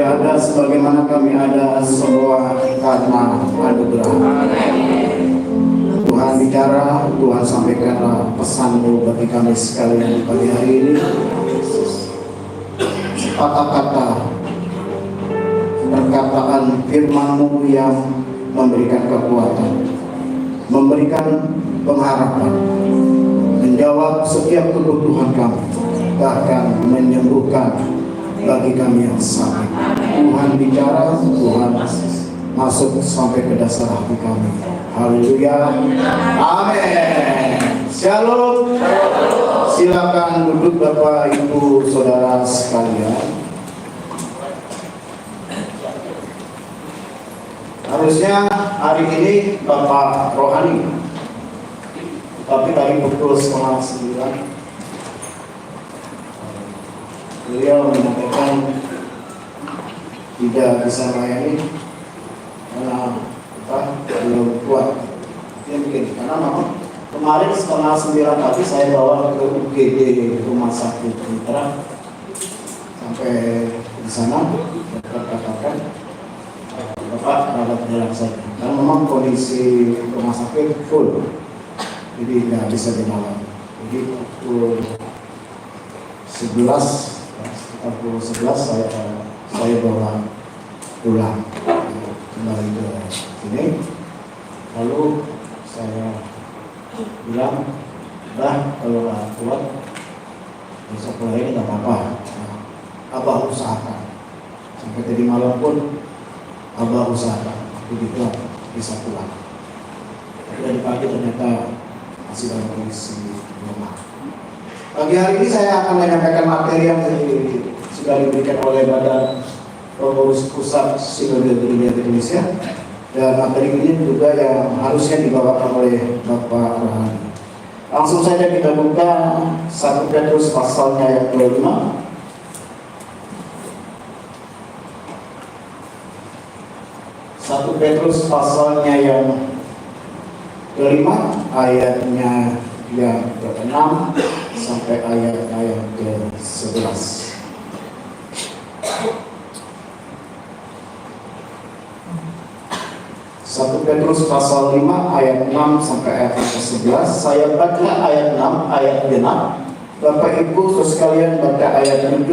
ada sebagaimana kami ada semua karena anugerah. Tuhan bicara, Tuhan sampaikanlah pesan-Mu bagi kami sekalian pagi hari ini. Kata-kata perkataan firman-Mu yang memberikan kekuatan, memberikan pengharapan, menjawab setiap kebutuhan kami, bahkan menyembuhkan bagi kami yang sakit. Tuhan bicara, Tuhan masuk sampai ke dasar hati kami. Haleluya. Amin. Shalom. Silakan duduk Bapak Ibu Saudara sekalian. Harusnya hari ini Bapak Rohani, tapi tadi pukul 8:30 beliau menyampaikan tidak bisa melayani karena belum kuat. Dia begini, karena memang kemarin 8:30 pagi saya bawa ke UGD Rumah Sakit Mitra. Sampai di sana dokter katakan Bapak rawat jalan saja, karena memang kondisi rumah sakit full, jadi tidak bisa dirawat. Jadi pukul 11 saya bawa pulang kembali ke sini. Lalu saya bilang, kalau nggak kuat besok ini nggak apa-apa. Abah usahakan. Sampai tadi malam pun Abah usahakan. Begitu bisa pulang. Dari pagi ternyata masih dalam kondisi lemah. Pagi hari ini saya akan menyampaikan materi yang sudah diberikan oleh Badan Pengurus Pusat Sinode Gereja Indonesia, dan materi ini juga yang harusnya dibawakan oleh Bapak Rohani. Langsung saja kita buka 1 Petrus pasalnya yang ke-5. 1 Petrus pasalnya yang ke-5 ayatnya yang ke-6 sampai ayat ke-11. 1 Petrus pasal 5 ayat 6 sampai ayat ke-11. Saya baca ayat 6, ayat genap. Bapak Ibu sekalian baca ayat 7,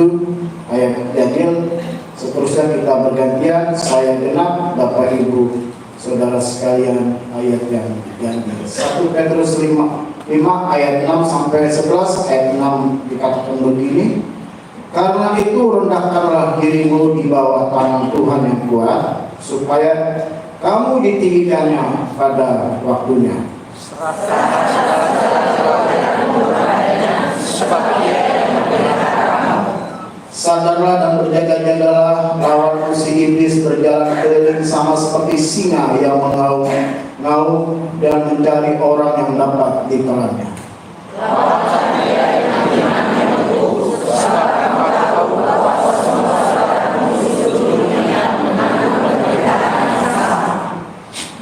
ayat Daniel. Seterusnya kita bergantian. Saya genap, Bapak Ibu Saudara sekalian ayat yang ganjil. 1 Petrus 5 ayat 6 sampai 11. Ayat 6 dikatakan begini. Karena itu rendahkanlah dirimu di bawah tangan Tuhan yang kuat, supaya kamu ditinggikannya pada waktunya. Sadarlah dan berjaga-jagalah, lawan musuh iblis berjalan keliling sama seperti singa yang mengaum dan mencari orang yang dapat ditelannya.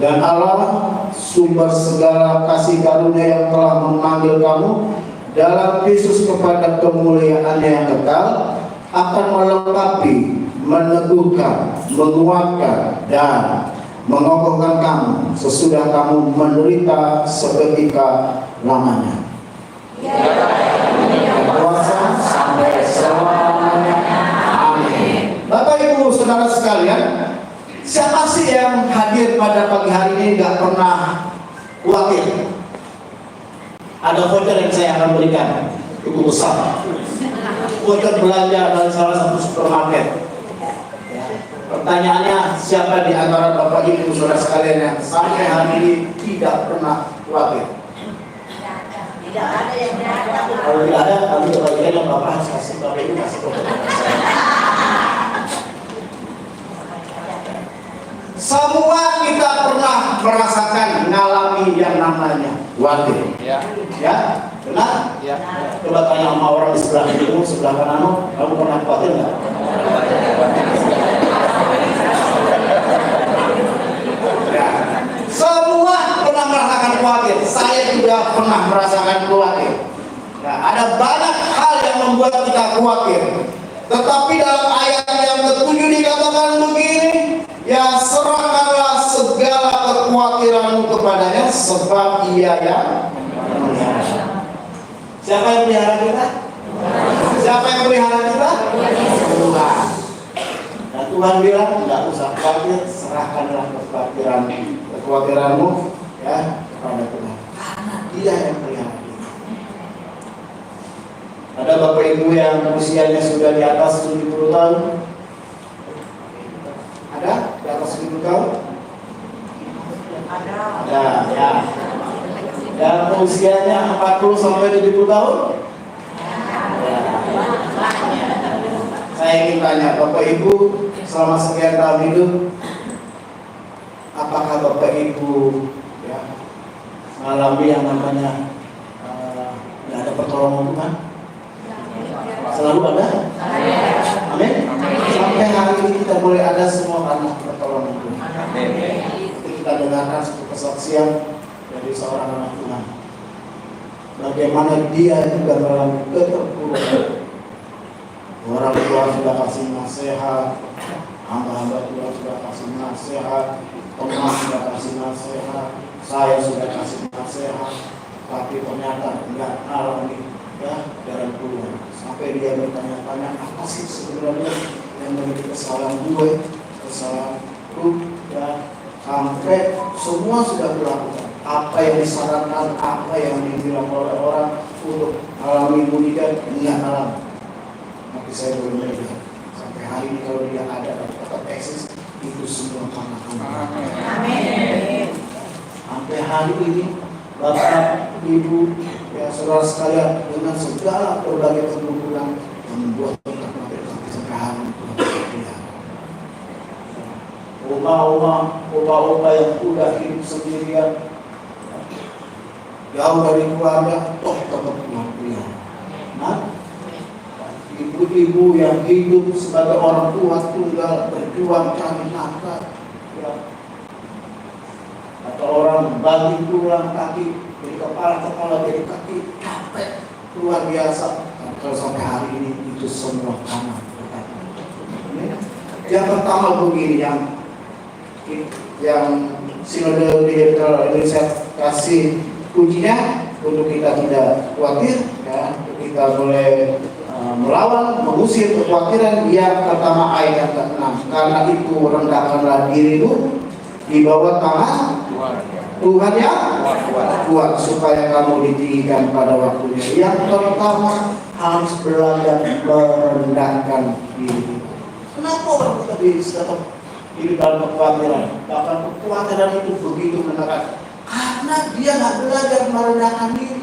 Dan Allah, sumber segala kasih karunia yang telah memanggil kamu dalam Kristus kepada kemuliaan yang kekal, akan melengkapi, meneguhkan, menguatkan, dan mengokohkan kamu sesudah kamu menderita seketika lamanya. Kuasa sampai selamanya. Amin. Bapak Ibu Saudara sekalian, siapa sih yang hadir pada pagi hari ini nggak pernah khawatir? Ada voucher yang saya akan berikan, cukup besar. Voucher belanja dari salah satu supermarket. Pertanyaannya, siapa di antara Bapak Ibu Saudara sekalian yang sampai hari ini tidak pernah khawatir? Tidak ada yang tidak. Kalau tidak ada, kami bagian yang Bapak harus kasih Bapak Ibu kasih voucher. Semua kita pernah merasakan, mengalami yang namanya khawatir. Ya, benar? Ya. Coba tanya sama orang di sebelah kirimu, sebelah kananmu, kamu pernah khawatir nggak? Ya. Semua pernah merasakan khawatir. Saya juga pernah merasakan khawatir. Ya, ada banyak hal yang membuat kita khawatir. Tetapi dalam ayat yang ke-7 dikatakan katakan begini, ya serahkanlah segala kekhawatiranmu kepadanya, sebab Ia yang memelihara. Siapa yang pelihara kita? Siapa yang pelihara kita? Tuhan. Dan Tuhan bilang, tidak usah khawatir, serahkanlah kekhawatiranmu ya kepada Tuhan. Karena Dia yang pelihara kita. Ada Bapak Ibu yang usianya sudah di atas 70 tahun? Ada? Di atas 70 tahun? Ada, ya. Dan usianya 40 sampai 70 tahun? Ya. Saya ingin tanya Bapak Ibu, selama sekian tahun hidup, apakah Bapak Ibu ya mengalami yang namanya tidak ada pertolongan Tuhan? Selalu ada? Amin. Sampai hari ini kita boleh ada semua karena pertolongan Tuhan. Kita dengarkan satu kesaksian dari seorang anak Tuhan. Bagaimana dia juga dalam keterpurukan. Orang tua sudah kasih nasihat, hamba-hamba Tuhan sudah kasih nasihat, teman sudah kasih nasihat, saya sudah kasih nasihat, tapi ternyata tidak alami ya jalan keluar. Sampai dia bertanya-tanya, apa sih sebenarnya yang menjadi kesalahan gue, kesalahanku, ya sampai semua sudah dilakukan. Apa yang disarankan, apa yang dibilang oleh orang untuk alami mujizat, enggak alami. Tapi saya belum melihat sampai hari ini kalau dia ada dan tetap eksis, itu semua karena Tuhan. Amin. Sampai hari ini Bapak, Ibu, ya saudara sekalian, dengan segala berbagai kemunduran yang membuat kita sampai hari ini. Opa-opa yang udah hidup sendirian, jauh dari keluarga, tetap Tuhan pelihara. Nah, ibu-ibu yang hidup sebagai orang tua tunggal berjuang cari nafkah, ya. Atau orang bagi tulang kaki dari kepala dari kaki capek luar biasa. Kalau sampai hari ini itu semua karena Tuhan. Yang pertama begini, yang Sinode Digital Indonesia kasih kuncinya untuk kita tidak khawatir, ya, kita boleh melawan, mengusir kekhawatiran. Yang pertama ayat yang ke-6, karena itu rendahkanlah dirimu di bawah tangan Tuhan yang kuat, supaya kamu ditinggikan pada waktunya. Yang pertama harus belajar merendahkan diri. Kenapa orang kita tetap hidup dalam kekhawatiran? Bahkan kekhawatiran itu begitu menekan. Karena dia nggak belajar merendahkan diri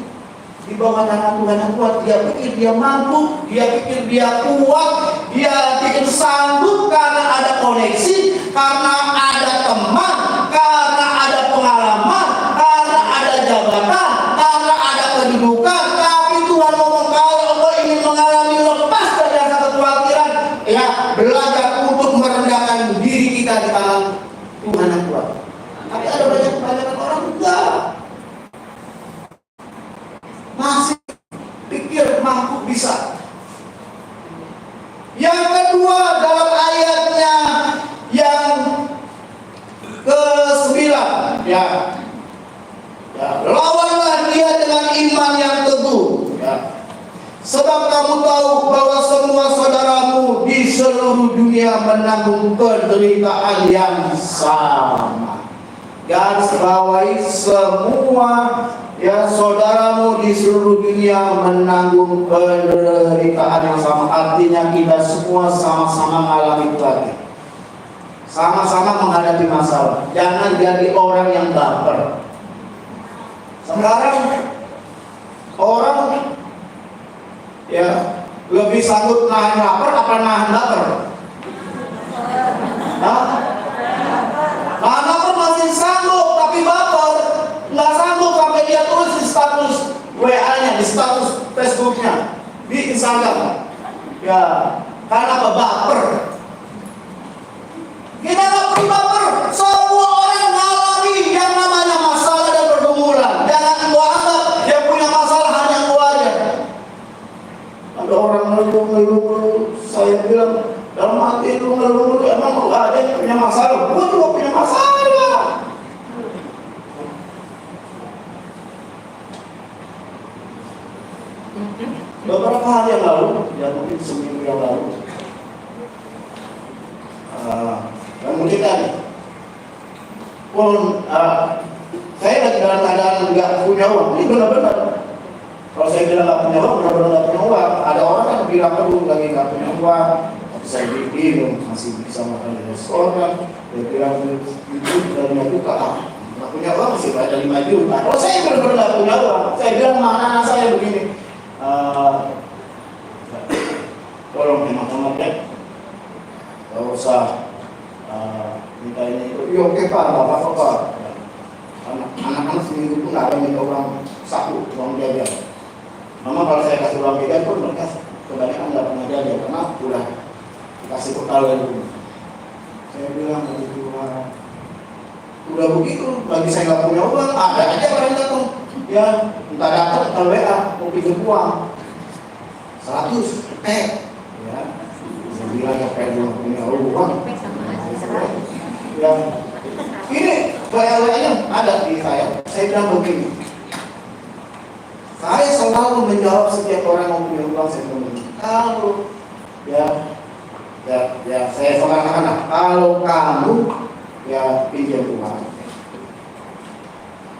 di bawah tangan Tuhan yang kuat. Dia pikir dia mampu, dia pikir dia kuat, dia pikir sanggup karena ada koneksi, karena ada teman, karena ada pengalaman, karena ada jabatan, karena ada kedudukan. Tapi Tuhan ngomong, kalau engkau ingin mengalami lepas dari rasa kekhawatiran, ya belajar untuk merendahkan diri kita di tangan Tuhan yang kuat. Tapi ada banyak orang enggak, masih pikir mampu bisa. Yang kedua, dalam ayatnya yang ke-9, ya, lawanlah dia dengan iman yang teguh, ya. Sebab kamu tahu bahwa semua saudaramu di seluruh dunia menanggung penderitaan yang sama. Garis bawahi, semua ya saudaramu di seluruh dunia menanggung penderitaan yang sama. Artinya kita semua sama-sama mengalami itu, sama-sama menghadapi masalah. Jangan jadi orang yang baper. Sekarang orang ya lebih sanggup nahan lapar apa nahan lapar? Nahan lapar masih sanggup, tapi baper nggak sanggup sampai dia tulis di status WA-nya, di status Facebook-nya, di Instagram. Ya, karena apa? Baper. Kita nggak perlu baper. Semua orang mengalami yang namanya masalah dan pergumulan. Jangan gua anggap dia punya masalah hanya gua aja. Ada orang ngeluh, saya bilang dalam hati lu ngeluh, emang lu kita nih. Pun saya lagi dalam keadaan nggak punya uang, ini benar-benar. Kalau saya bilang nggak punya uang, benar-benar nggak punya uang. Ada orang kan bilang aduh lagi nggak punya uang, tapi saya bingung masih bisa makan di restoran. Dia bilang itu dari buka, nggak punya uang masih ada 5 juta. Kalau saya benar-benar nggak punya uang, saya bilang sama anak saya begini, tolong hemat-hemat ya, nggak usah minta ini itu. Iya oke Pak, nggak apa-apa Pak. Anak-anak seminggu pun nggak ada minta uang saku, uang jajan. Mama kalau saya kasih uang jajan pun mereka kebanyakan nggak pernah jajan karena udah dikasih bekal dulu. Saya bilang begitu, udah begitu, lagi saya nggak punya uang, ada aja orang datang, ya entah datang atau WA mau pinjam uang 100, ya. Saya bilang ya kayak belum punya uang. Ya, ini WA-nya ada di saya. Saya bilang begini, saya selalu menjawab setiap orang yang punya uang. Saya bilang begini, kalau ya saya mengatakan kalau kamu ya pinjam uang,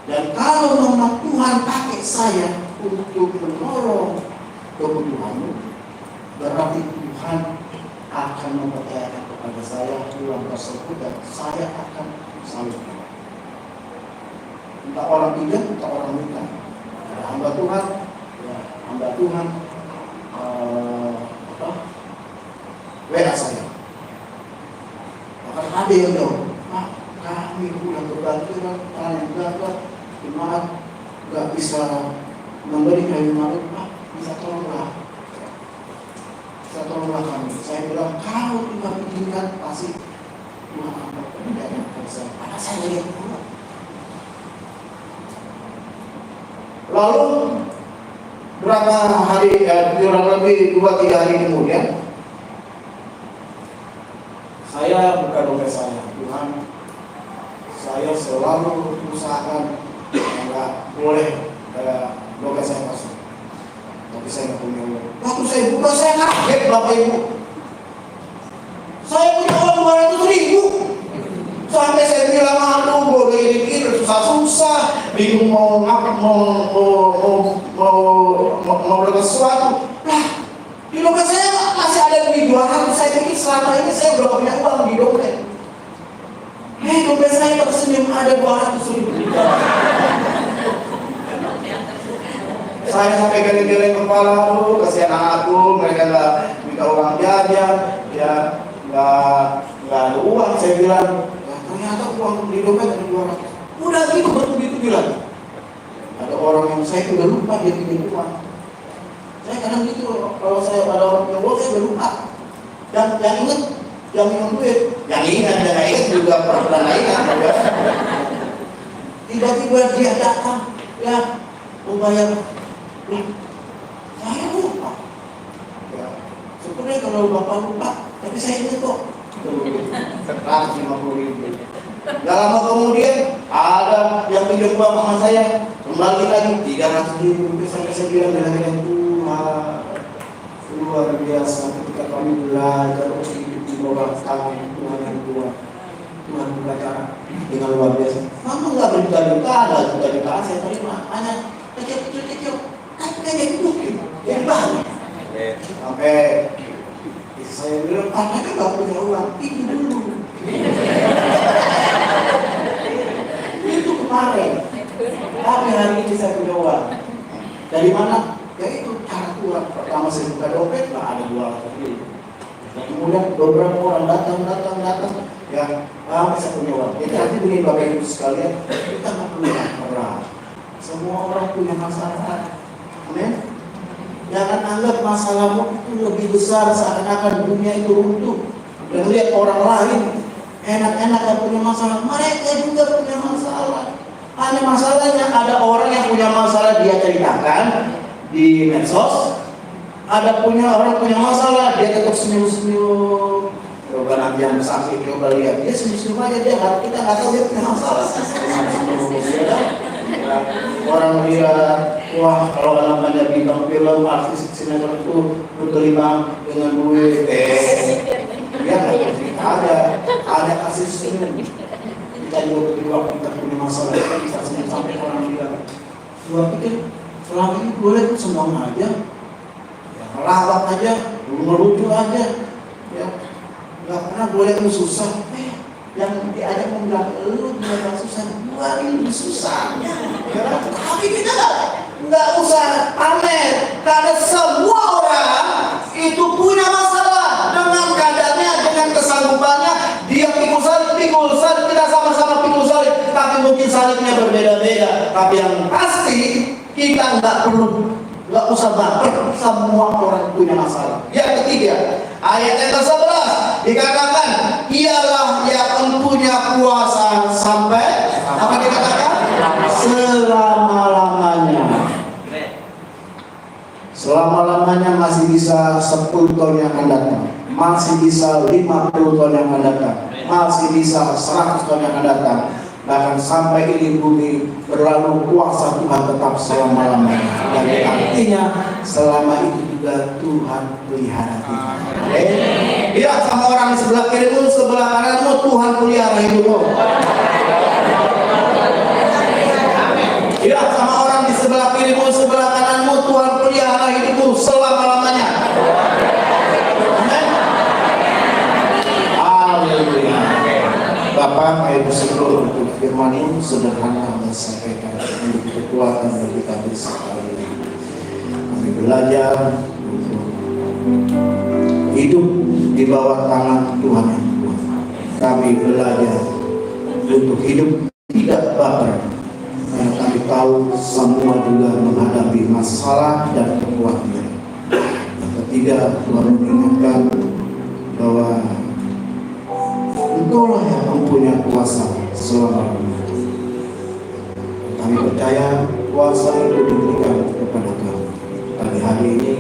dan kalau memang Tuhan pakai saya untuk menolong kebutuhanmu, berarti Tuhan akan mempercayakan kepada saya uang tersebut dan saya akan salurkan. Entah orang pinjam, entah orang minta. Ya, hamba Tuhan, WA saya. Maka ada yang jauh, Pak, kami udah kebantuan, tangan gagal, jemaat nggak bisa memberi kayu marit, Pak, bisa tolonglah kami. Saya bilang kalau Tuhan izinkan pasti Tuhan akan berjaya bersama. Karena saya lihat Tuhan. Lalu berapa hari, kurang lebih 2-3 hari kemudian, saya buka dompet saya. Tuhan, saya selalu usahakan nggak boleh dompet saya masuk. Tapi saya nggak punya uang. Waktu saya buka, saya kaget Bapak Ibu. Saya punya uang 200.000. Sampai saya bilang, aduh, bodoh ini susah-susah, bingung mau ngapa, mau berbuat sesuatu. Lah, di dompet saya masih ada duit 200. Saya pikir selama ini saya belum punya uang di dompet. Dompet saya tersenyum ada 200.000. Saya sampai geleng-geleng kepala, tuh kasihan anakku, mereka nggak minta uang jajan, ya nggak ada uang. Saya bilang, ya, ternyata uang di dompet ada 200. Udah gitu betul-betul bilang. Ada orang yang saya udah lupa dia pinjam uang. Saya kadang gitu, kalau saya ada orang punya uang saya udah lupa. Dan yang ingat, yang minum duit, yang ingat dan nggak ingat juga pernah ingat. Ya. Tiba-tiba dia datang, ya membayar. Saya lupa. Ya, sebenarnya kalau Bapak lupa, tapi saya ingat kok. 150.000. Gak lama kemudian ada yang pinjam uang sama saya, kembali lagi 300.000. Sampai saya bilang dengan Tuhan, luar biasa ketika kami belajar hidup di bawah tangan Tuhan yang kuat. Tuhan buka cara dengan luar biasa. Mama nggak berjuta-juta, ada juta-jutaan saya terima, hanya kecil-kecil. Kayak gitu, yang banyak. Sampai saya bilang, mereka nggak punya uang, itu dulu. Itu kemarin. Tapi hari ini saya punya uang. Dari mana? Ya itu cara Tuhan. Pertama saya buka dompet, nggak ada 200.000. Dan kemudian beberapa orang datang, ya, saya punya uang. Jadi nanti begini Bapak Ibu sekalian, kita nggak perlu perang. Semua orang punya masalah. Amin. Jangan anggap masalahmu itu lebih besar seakan-akan dunia itu runtuh. Dan lihat orang lain enak-enak yang punya masalah, mereka juga punya masalah. Hanya masalahnya ada orang yang punya masalah dia ceritakan di medsos, ada orang punya masalah dia tetap senyum-senyum. Coba nanti yang sakit coba lihat dia senyum-senyum aja, kita nggak tahu dia punya masalah. Orang dia, wah kalau namanya bintang film, artis sinetron itu berterima dengan duit, dia ada kasih kasih senyum. Kita juga berdua kita punya masalah, kita bisa senyum sampai orang bilang, gua pikir selama ini boleh tuh senang aja, ya, melawak aja, melucu aja, ya, nggak pernah boleh tuh susah. Yang diajak bilang, lu nggak susah, gua ini lebih susah. Ya, tapi kita nggak usah pamer, karena semua orang itu punya masalah dengan kadarnya, dengan kesanggupannya. Dia pikul salib, kita sama-sama pikul salib, tapi mungkin salibnya berbeda-beda. Tapi yang pasti kita nggak usah baper, semua orang punya masalah. Yang ketiga, ayat yang ke-11 dikatakan, ialah yang punya kuasa sampai apa dikatakan? Selama-lamanya. Selama-lamanya masih bisa 10 tahun yang akan datang, masih bisa 50 tahun yang akan datang, masih bisa 100 tahun yang akan datang. Bahkan sampai ini bumi berlalu, kuasa Tuhan tetap selama-lamanya. Dan artinya selama itu juga Tuhan pelihara kita. Bilang sama orang di sebelah kirimu, sebelah kananmu, Tuhan pelihara hidupmu. Bilang sama orang di sebelah kirimu, sebelah kananmu, Tuhan pelihara hidupmu selama-lamanya. Haleluya. Bapak, saya bersyukur untuk firman ini sederhana dan sampaikan untuk kekuatan bagi kami sekali. Kami belajar untuk hidup di bawah tangan Tuhan yang kuat. Kami belajar untuk hidup tidak baper, karena kami tahu semua juga menghadapi masalah dan kekhawatiran. Yang ketiga, Tuhan mengingatkan bahwa Engkaulah yang mempunyai kuasa selama-lamanya. Kami percaya kuasa itu diberikan kepada kami. Pada hari ini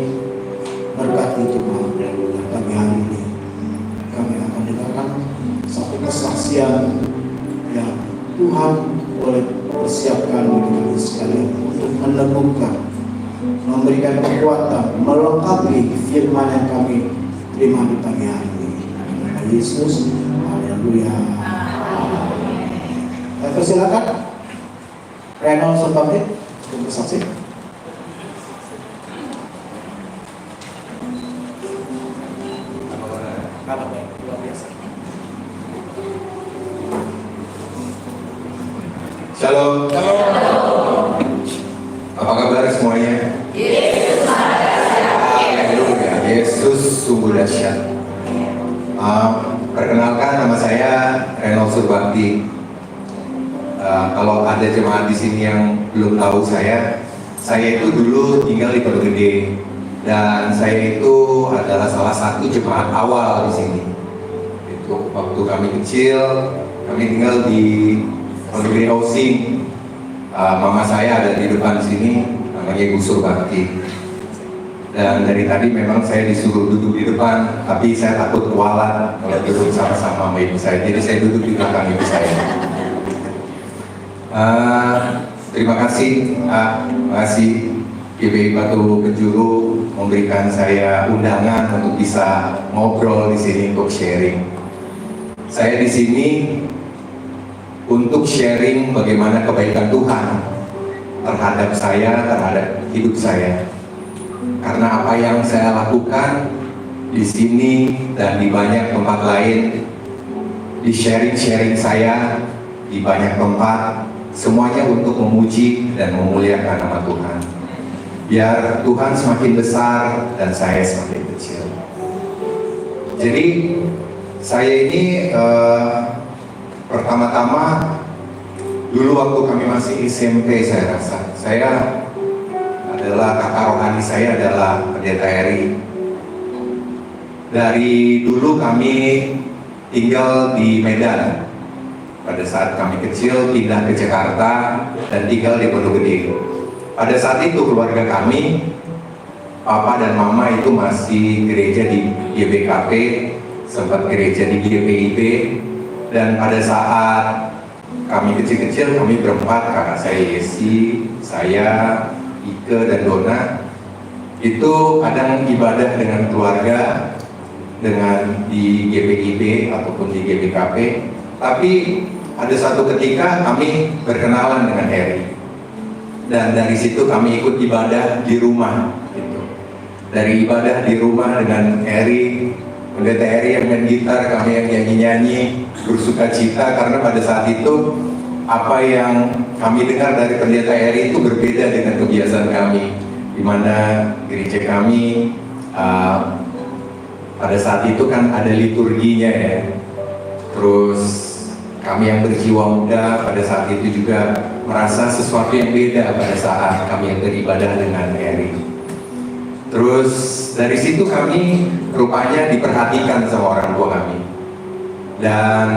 berkati Tuhan, dan pada hari ini kami akan dengarkan satu kesaksian yang Tuhan boleh persiapkan bagi kami sekalian untuk meneguhkan, memberikan kekuatan, melengkapi firman yang kami terima di pagi hari ini. Nama Yesus. Haleluya. Saya persilakan Renal Sotabit untuk bersaksi. Luar biasa. Shalom. Apa kabar semuanya? Haleluya. Yesus sungguh dahsyat. Perkenalkan, nama saya Renal Surbakti. Kalau ada jemaat di sini yang belum tahu saya itu dulu tinggal di Pondok Gede, dan saya itu adalah salah satu jemaat awal di sini. Itu waktu kami kecil, kami tinggal di Pondok Gede Housing. Mama saya ada di depan sini, namanya Ibu Surbakti. Dan dari tadi memang saya disuruh duduk di depan, tapi saya takut kualat kalau duduk sama-sama sama ibu saya. Jadi saya duduk di belakang ibu saya. Terima kasih, terima kasih GBI Batu Penjuru memberikan saya undangan untuk bisa ngobrol di sini untuk sharing. Saya di sini untuk sharing bagaimana kebaikan Tuhan terhadap saya, terhadap hidup saya. Karena apa yang saya lakukan di sini dan di banyak tempat lain, di sharing-sharing saya di banyak tempat, semuanya untuk memuji dan memuliakan nama Tuhan. Biar Tuhan semakin besar dan saya semakin kecil. Jadi saya ini pertama-tama dulu waktu kami masih SMP, saya rasa saya adalah kakak rohani saya adalah pendeta Eri. Dari dulu kami tinggal di Medan. Pada saat kami kecil pindah ke Jakarta dan tinggal di Pondok Gede. Pada saat itu keluarga kami, papa dan mama itu masih gereja di GBKP, sempat gereja di GPIB, dan pada saat kami kecil-kecil, kami berempat, kakak saya Yesi, saya, Ike, dan Dona, itu kadang ibadah dengan keluarga, dengan di GPIB ataupun di GBKP, Tapi ada satu ketika kami berkenalan dengan Eri, dan dari situ kami ikut ibadah di rumah gitu. Dari ibadah di rumah dengan Eri, pendeta Eri yang main gitar, kami yang nyanyi-nyanyi, bersuka cita karena pada saat itu apa yang kami dengar dari pendeta Eri itu berbeda dengan kebiasaan kami, di mana gereja kami pada saat itu kan ada liturginya ya. Terus kami yang berjiwa muda pada saat itu juga merasa sesuatu yang beda pada saat kami yang beribadah dengan Eri. Terus dari situ kami rupanya diperhatikan sama orang tua kami. Dan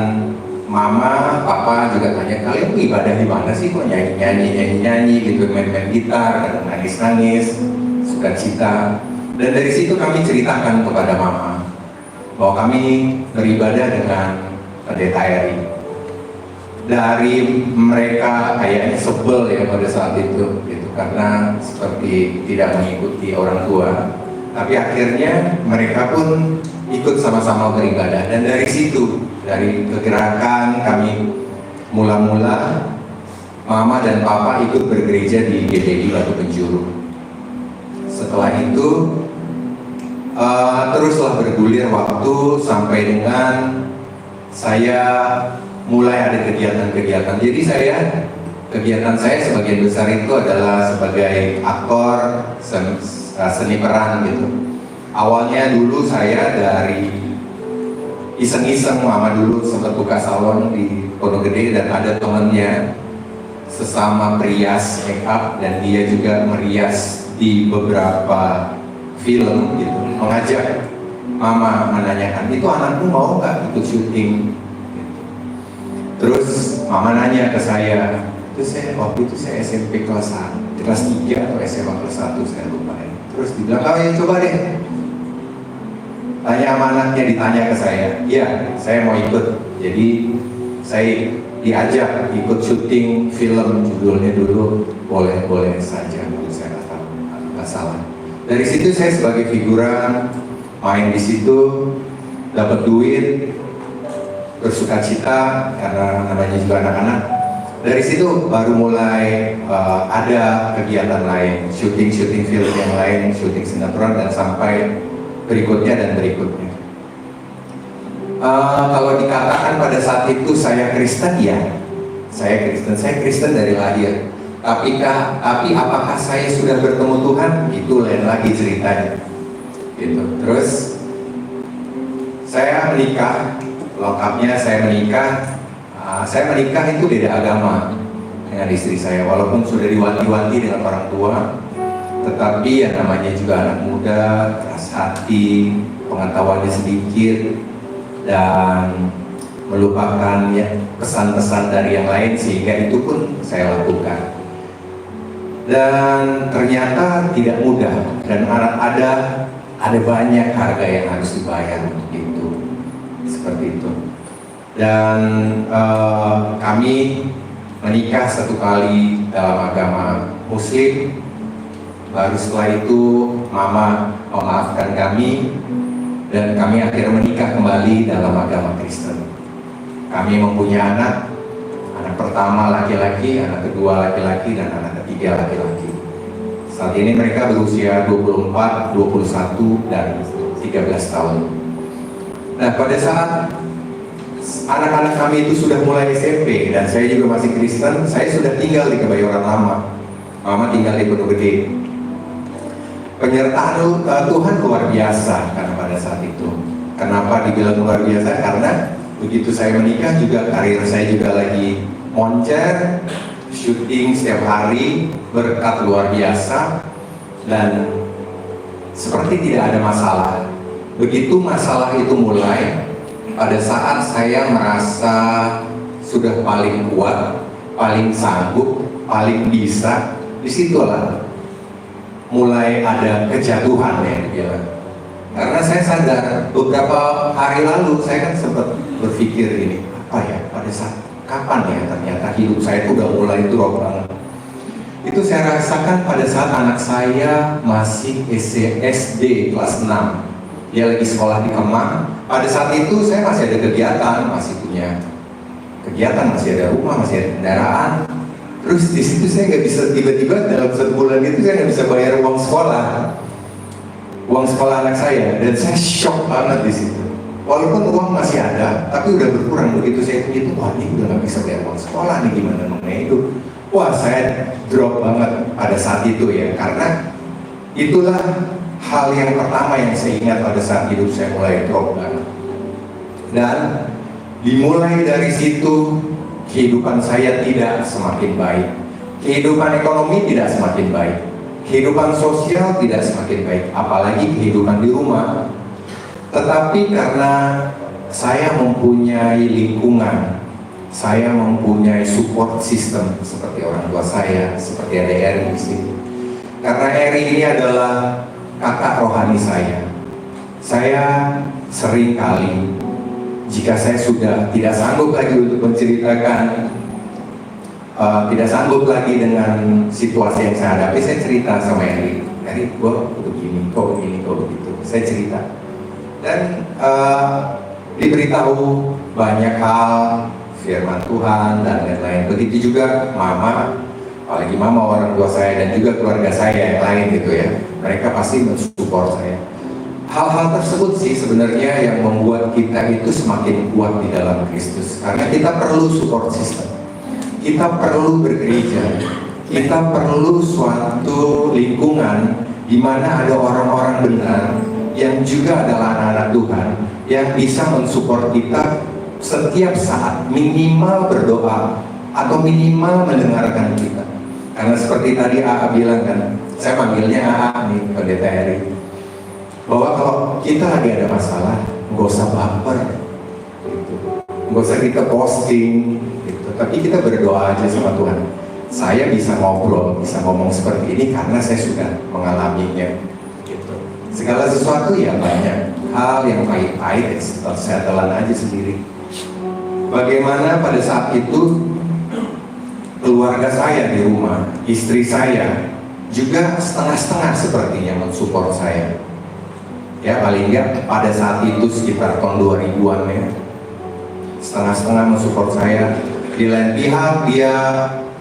mama, papa juga tanya, kalian tuh ibadah di mana sih, kok nyanyi gitu, main-main gitar, kadang nangis-nangis, suka cita. Dan dari situ kami ceritakan kepada mama bahwa kami beribadah dengan pendeta Eri. Dari mereka kayaknya sebel ya pada saat itu gitu, karena seperti tidak mengikuti orang tua. Tapi akhirnya mereka pun ikut sama-sama beribadah, dan dari situ, dari kegerakan kami mula-mula mama dan papa ikut bergereja di GPI Batu Penjuru. Setelah itu teruslah bergulir waktu sampai dengan saya mulai ada kegiatan-kegiatan. Jadi kegiatan saya sebagian besar itu adalah sebagai aktor, seni peran gitu. Awalnya dulu saya dari iseng-iseng, mama dulu sempat buka salon di Pondok Gede dan ada temennya sesama perias make up, dan dia juga merias di beberapa film gitu. Mengajak mama menanyakan, itu anakku mau nggak ikut syuting? Terus mama nanya ke saya, waktu itu saya SMP kelas 3 atau SMA kelas 1, saya lupa ya. Terus dibilang, ya coba deh, tanya sama anaknya, ditanya ke saya. Iya, saya mau ikut. Jadi saya diajak ikut syuting film, judulnya dulu Boleh-Boleh Saja, kalau saya nggak salah. Dari situ saya sebagai figuran, main di situ, dapat duit, bersuka cita karena namanya juga anak-anak. Dari situ baru mulai ada kegiatan lain, syuting film yang lain, syuting sinetron, dan sampai berikutnya dan berikutnya. Kalau dikatakan pada saat itu saya Kristen, ya, saya Kristen dari lahir. Tapi apakah saya sudah bertemu Tuhan? Itu lain lagi ceritanya. Gitu. Terus saya menikah. Lengkapnya saya menikah itu beda agama dengan istri saya, walaupun sudah diwanti-wanti dengan orang tua, tetapi yang namanya juga anak muda, keras hati, pengetahuannya sedikit, dan melupakan ya pesan-pesan dari yang lain, sehingga itu pun saya lakukan. Dan ternyata tidak mudah, dan ada banyak harga yang harus dibayar untuk itu. Seperti itu. Dan kami menikah satu kali dalam agama Muslim. Baru setelah itu mama memaafkan kami, dan kami akhirnya menikah kembali dalam agama Kristen. Kami mempunyai anak pertama laki-laki, anak kedua laki-laki, dan anak ketiga laki-laki. Saat ini mereka berusia 24, 21, dan 13 tahun. Nah, pada saat anak-anak kami itu sudah mulai SMP dan saya juga masih Kristen, saya sudah tinggal di Kebayoran Lama. Mama tinggal di Pondok Gede. Penyertaan Tuhan luar biasa karena pada saat itu. Kenapa dibilang luar biasa? Karena begitu saya menikah juga karir saya juga lagi moncer, syuting setiap hari, berkat luar biasa, dan seperti tidak ada masalah. Begitu masalah itu mulai, pada saat saya merasa sudah paling kuat, paling sanggup, paling bisa, disitulah mulai ada kejatuhan ya dibilang. Karena saya sadar beberapa hari lalu saya kan sempat berpikir ini, apa ya, pada saat kapan ya ternyata hidup saya itu udah mulai drop banget. Itu saya rasakan pada saat anak saya masih SD kelas 6. Dia lagi sekolah di Kemang. Pada saat itu saya masih ada kegiatan, masih punya kegiatan, masih ada rumah, masih ada kendaraan. Terus di situ saya nggak bisa, tiba-tiba dalam 1 bulan itu saya nggak bisa bayar uang sekolah anak saya, dan saya shock banget di situ. Walaupun uang masih ada, tapi udah berkurang. Begitu saya hitung, wah ini udah nggak bisa bayar uang sekolah nih, gimana namanya itu? Wah, saya drop banget pada saat itu ya, karena itulah hal yang pertama yang saya ingat pada saat hidup saya mulai drop banget. Dan dimulai dari situ, kehidupan saya tidak semakin baik. Kehidupan ekonomi tidak semakin baik. Kehidupan sosial tidak semakin baik. Apalagi kehidupan di rumah. Tetapi karena saya mempunyai lingkungan, saya mempunyai support system seperti orang tua saya, seperti ada Eri di sini. Karena Eri ini adalah kakak rohani saya. Saya sering kali, jika saya sudah tidak sanggup lagi untuk menceritakan, tidak sanggup lagi dengan situasi yang saya hadapi, saya cerita sama Eri. Eri, gue begini, kok begini, kok begitu. Saya cerita. Dan diberitahu banyak hal, firman Tuhan dan lain-lain. Begitu juga mama, apalagi mama orang tua saya dan juga keluarga saya yang lain gitu ya. Mereka pasti mensupport saya. Hal-hal tersebut sih sebenarnya yang membuat kita itu semakin kuat di dalam Kristus. Karena kita perlu support system. Kita perlu bergereja. Kita perlu suatu lingkungan di mana ada orang-orang benar yang juga adalah anak-anak Tuhan yang bisa mensupport kita setiap saat, minimal berdoa atau minimal mendengarkan kita. Karena seperti tadi AA bilang kan, saya panggilnya AA nih, Pendeta Eri, bahwa kalau kita lagi ada masalah, nggak usah baper, gitu. Nggak usah kita posting, gitu. Tapi kita berdoa aja sama Tuhan. Saya bisa ngobrol, bisa ngomong seperti ini karena saya sudah mengalaminya. Gitu. Segala sesuatu ya banyak hal yang pahit-pahit, saya telan aja sendiri. Bagaimana pada saat itu keluarga saya di rumah, istri saya juga setengah-setengah sepertinya mensupport saya. Ya paling enggak pada saat itu sekitar tahun 2000-an ya, setengah-setengah mensupport saya. Di lain pihak dia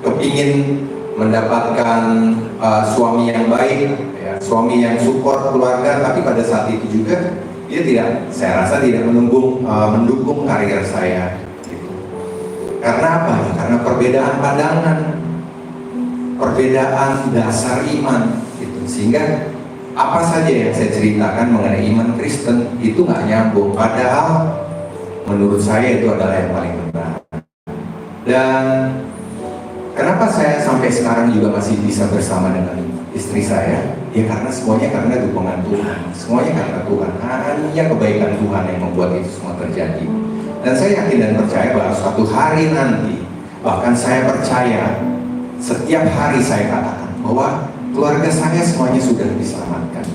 kepingin mendapatkan suami yang baik, ya, suami yang support keluarga, tapi pada saat itu juga dia tidak, saya rasa tidak mendukung karir saya. Karena apa? Karena perbedaan pandangan, perbedaan dasar iman, gitu. Sehingga apa saja yang saya ceritakan mengenai iman Kristen itu nggak nyambung. Padahal menurut saya itu adalah yang paling benar. Dan kenapa saya sampai sekarang juga masih bisa bersama dengan istri saya? Ya karena semuanya karena dukungan Tuhan, semuanya karena Tuhan. Hanya kebaikan Tuhan yang membuat itu semua terjadi. Dan saya yakin dan percaya bahwa suatu hari nanti, bahkan saya percaya setiap hari saya katakan bahwa keluarga saya semuanya sudah diselamatkan.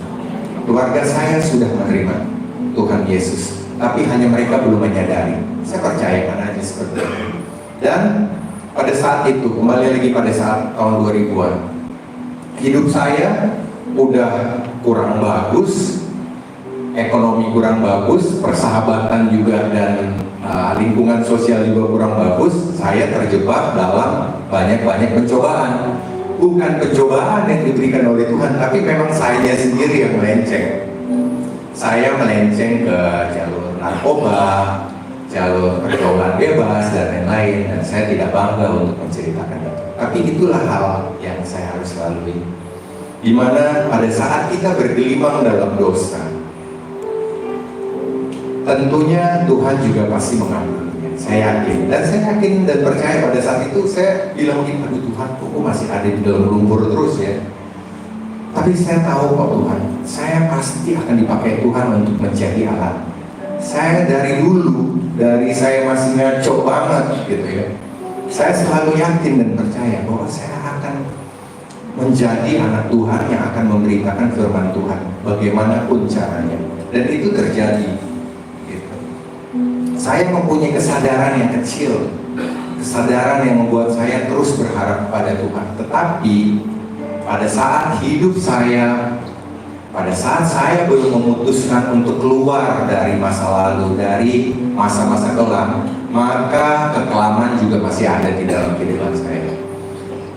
Keluarga saya sudah menerima Tuhan Yesus, tapi hanya mereka belum menyadari. Saya percayakan aja seperti itu. Dan pada saat itu, kembali lagi pada saat tahun 2000-an, hidup saya udah kurang bagus, ekonomi kurang bagus, persahabatan juga dan lingkungan sosial juga kurang bagus. Saya terjebak dalam banyak-banyak pencobaan. Bukan pencobaan yang diberikan oleh Tuhan, tapi memang saya sendiri yang melenceng. Saya melenceng ke jalur narkoba, jalur pergaulan bebas dan lain-lain, dan saya tidak bangga untuk menceritakan itu. Tapi itulah hal yang saya harus lalui. Dimana pada saat kita bergelimang dalam dosa, tentunya Tuhan juga pasti mengampuninya. Saya yakin, dan saya yakin dan percaya pada saat itu saya bilang, aduh Tuhan, kok masih ada di dalam lumpur terus ya. Tapi saya tahu kok Tuhan, saya pasti akan dipakai Tuhan untuk menjadi alat. Saya dari dulu, dari saya masih ngaco banget gitu ya, saya selalu yakin dan percaya bahwa saya akan menjadi anak Tuhan yang akan memberitakan firman Tuhan bagaimanapun caranya. Dan itu terjadi. Saya mempunyai kesadaran yang kecil, kesadaran yang membuat saya terus berharap pada Tuhan. Tetapi pada saat hidup saya, pada saat saya belum memutuskan untuk keluar dari masa lalu, dari masa-masa kelam, maka kekelaman juga masih ada di dalam kehidupan saya.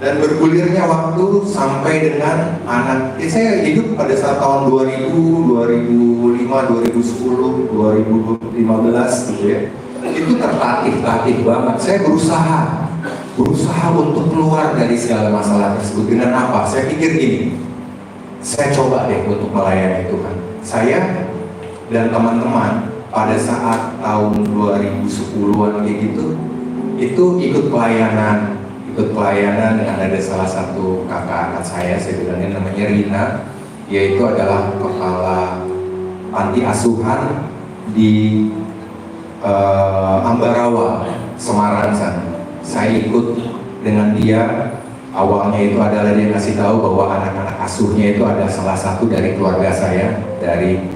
Dan bergulirnya waktu sampai dengan anak. Saya hidup pada saat tahun 2000, 2005, 2010, 2015 gitu ya. Itu tertatih-tatih banget. Saya berusaha untuk keluar dari segala masalah tersebut. Dengan apa? Saya pikir gini, saya coba deh untuk melayani Tuhan. Saya dan teman-teman pada saat tahun 2010-an kayak gitu, itu ikut pelayanan dengan ada salah satu kakak saya bilangnya namanya Rina, yaitu adalah kepala panti asuhan di Ambarawa, Semarang sana. Saya ikut dengan dia. Awalnya itu adalah dia kasih tahu bahwa anak-anak asuhnya itu ada salah satu dari keluarga saya, dari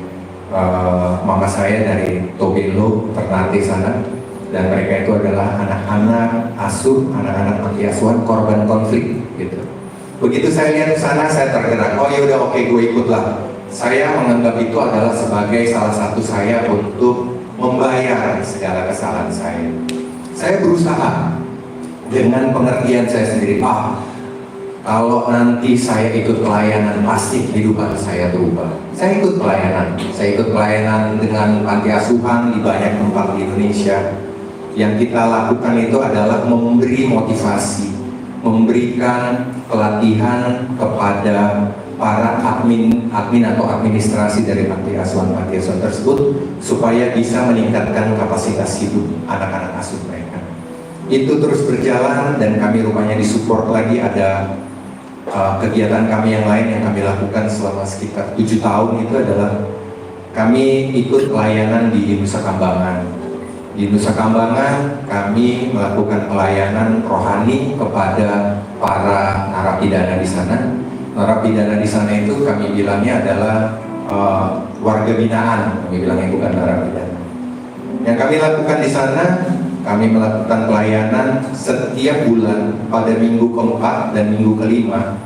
mama saya dari Tobelo, Ternate sana, dan mereka itu adalah anak-anak asuh, anak-anak panti asuhan korban konflik gitu. Begitu saya lihat ke sana, saya tergerak. Oh ya udah, oke, gue ikutlah. Saya menganggap itu adalah sebagai salah satu saya untuk membayar segala kesalahan saya. Saya berusaha dengan pengertian saya sendiri. Kalau nanti saya ikut pelayanan, pasti kehidupan saya berubah. Saya ikut pelayanan dengan panti asuhan di banyak tempat di Indonesia. Yang kita lakukan itu adalah memberi motivasi, memberikan pelatihan kepada para admin atau administrasi dari panti asuhan tersebut supaya bisa meningkatkan kapasitas hidup anak-anak asuh mereka. Itu terus berjalan dan kami rupanya disupport lagi, ada kegiatan kami yang lain yang kami lakukan selama sekitar 7 tahun. Itu adalah kami ikut pelayanan di Nusa Kambangan. Di Nusa Kambangan kami melakukan pelayanan rohani kepada para narapidana di sana. Narapidana di sana itu kami bilangnya adalah warga binaan, kami bilangnya bukan narapidana. Yang kami lakukan di sana, kami melakukan pelayanan setiap bulan pada minggu keempat dan minggu kelima